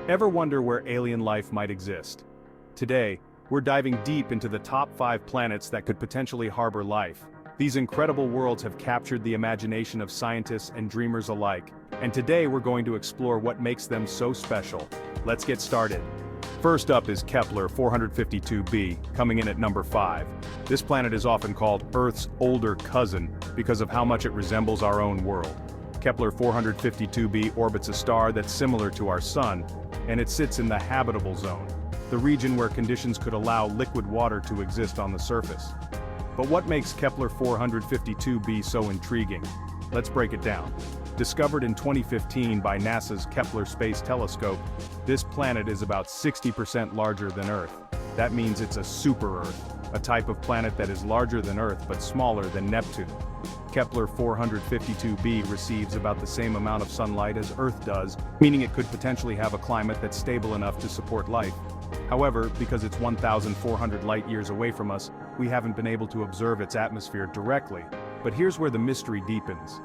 Ever wonder where alien life might exist? Today, we're diving deep into the top 5 planets that could potentially harbor life. These incredible worlds have captured the imagination of scientists and dreamers alike, and today we're going to explore what makes them so special. Let's get started. First up is Kepler 452b, coming in at number 5. This planet is often called Earth's older cousin because of how much it resembles our own world. Kepler 452b orbits a star that's similar to our Sun, and it sits in the habitable zone, the region where conditions could allow liquid water to exist on the surface. But what makes Kepler 452b so intriguing? Let's break it down. Discovered in 2015 by NASA's Kepler Space Telescope, this planet is about 60% larger than Earth. That means it's a super-Earth, a type of planet that is larger than Earth but smaller than Neptune. Kepler 452b receives about the same amount of sunlight as Earth does, meaning it could potentially have a climate that's stable enough to support life. However, because it's 1,400 light-years away from us, we haven't been able to observe its atmosphere directly. But here's where the mystery deepens.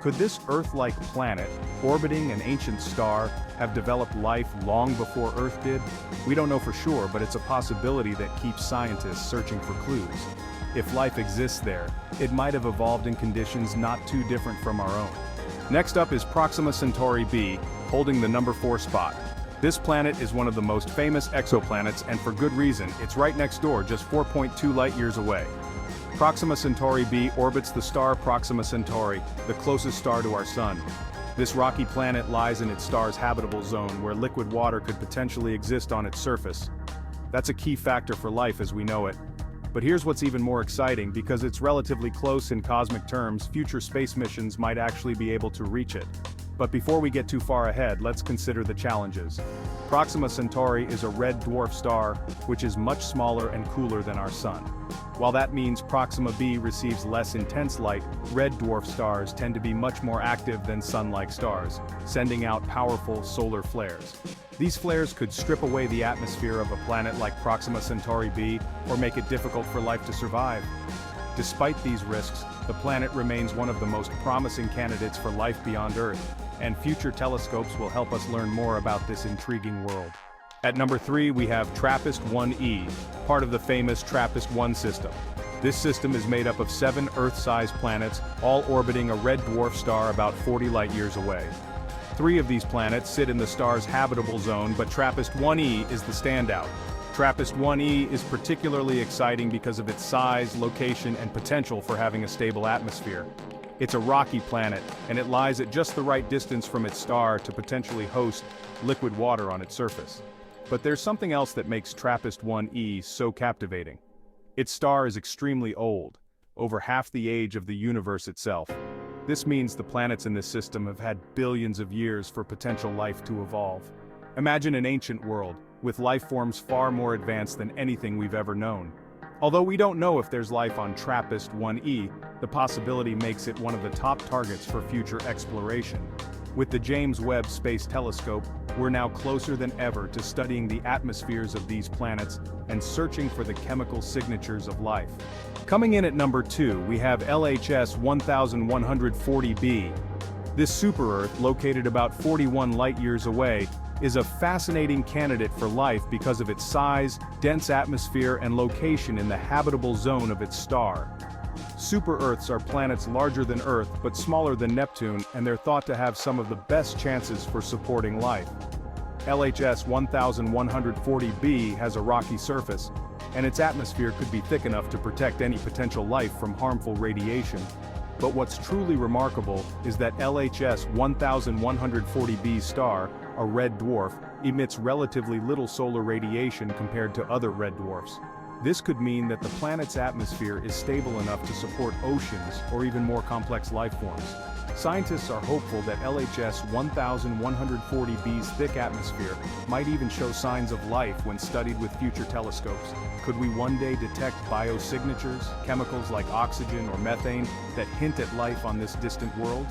Could this Earth-like planet, orbiting an ancient star, have developed life long before Earth did? We don't know for sure, but it's a possibility that keeps scientists searching for clues. If life exists there, it might have evolved in conditions not too different from our own. Next up is Proxima Centauri b, holding the number 4 spot. This planet is one of the most famous exoplanets, and for good reason. It's right next door, just 4.2 light-years away. Proxima Centauri b orbits the star Proxima Centauri, the closest star to our Sun. This rocky planet lies in its star's habitable zone, where liquid water could potentially exist on its surface. That's a key factor for life as we know it. But here's what's even more exciting: because it's relatively close in cosmic terms, future space missions might actually be able to reach it. But before we get too far ahead, let's consider the challenges. Proxima Centauri is a red dwarf star, which is much smaller and cooler than our Sun. While that means Proxima b receives less intense light, red dwarf stars tend to be much more active than Sun-like stars, sending out powerful solar flares. These flares could strip away the atmosphere of a planet like Proxima Centauri b, or make it difficult for life to survive. Despite these risks, the planet remains one of the most promising candidates for life beyond Earth, and future telescopes will help us learn more about this intriguing world. At number 3 we have TRAPPIST-1e, part of the famous TRAPPIST-1 system. This system is made up of 7 Earth-sized planets, all orbiting a red dwarf star about 40 light-years away. 3 of these planets sit in the star's habitable zone, but TRAPPIST-1e is the standout. TRAPPIST-1e is particularly exciting because of its size, location, and potential for having a stable atmosphere. It's a rocky planet, and it lies at just the right distance from its star to potentially host liquid water on its surface. But there's something else that makes TRAPPIST-1e so captivating. Its star is extremely old, over half the age of the universe itself. This means the planets in this system have had billions of years for potential life to evolve. Imagine an ancient world, with life forms far more advanced than anything we've ever known. Although we don't know if there's life on TRAPPIST-1e, the possibility makes it one of the top targets for future exploration. With the James Webb Space Telescope, we're now closer than ever to studying the atmospheres of these planets and searching for the chemical signatures of life. Coming in at number 2, we have LHS 1140b. This super-Earth, located about 41 light-years away, is a fascinating candidate for life because of its size, dense atmosphere, and location in the habitable zone of its star. Super-Earths are planets larger than Earth but smaller than Neptune, and they're thought to have some of the best chances for supporting life. LHS 1140b has a rocky surface, and its atmosphere could be thick enough to protect any potential life from harmful radiation. But what's truly remarkable is that LHS 1140b star, a red dwarf, emits relatively little solar radiation compared to other red dwarfs. This could mean that the planet's atmosphere is stable enough to support oceans or even more complex life forms. Scientists are hopeful that LHS 1140b's thick atmosphere might even show signs of life when studied with future telescopes. Could we one day detect biosignatures, chemicals like oxygen or methane, that hint at life on this distant world?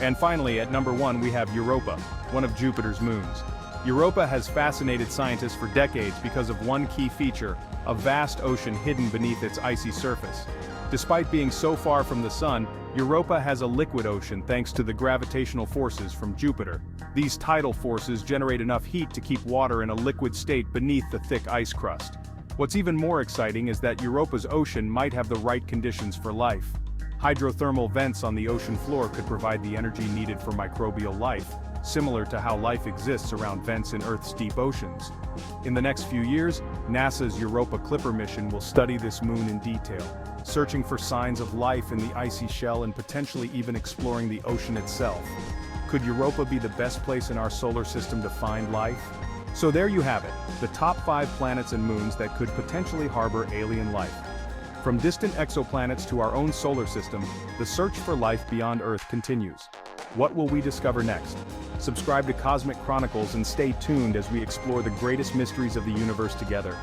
And finally, at number 1 we have Europa, one of Jupiter's moons. Europa has fascinated scientists for decades because of one key feature, a vast ocean hidden beneath its icy surface. Despite being so far from the Sun, Europa has a liquid ocean thanks to the gravitational forces from Jupiter. These tidal forces generate enough heat to keep water in a liquid state beneath the thick ice crust. What's even more exciting is that Europa's ocean might have the right conditions for life. Hydrothermal vents on the ocean floor could provide the energy needed for microbial life, similar to how life exists around vents in Earth's deep oceans. In the next few years, NASA's Europa Clipper mission will study this moon in detail, searching for signs of life in the icy shell and potentially even exploring the ocean itself. Could Europa be the best place in our solar system to find life? So there you have it, the top 5 planets and moons that could potentially harbor alien life. From distant exoplanets to our own solar system, the search for life beyond Earth continues. What will we discover next? Subscribe to Cosmic Chronicles and stay tuned as we explore the greatest mysteries of the universe together.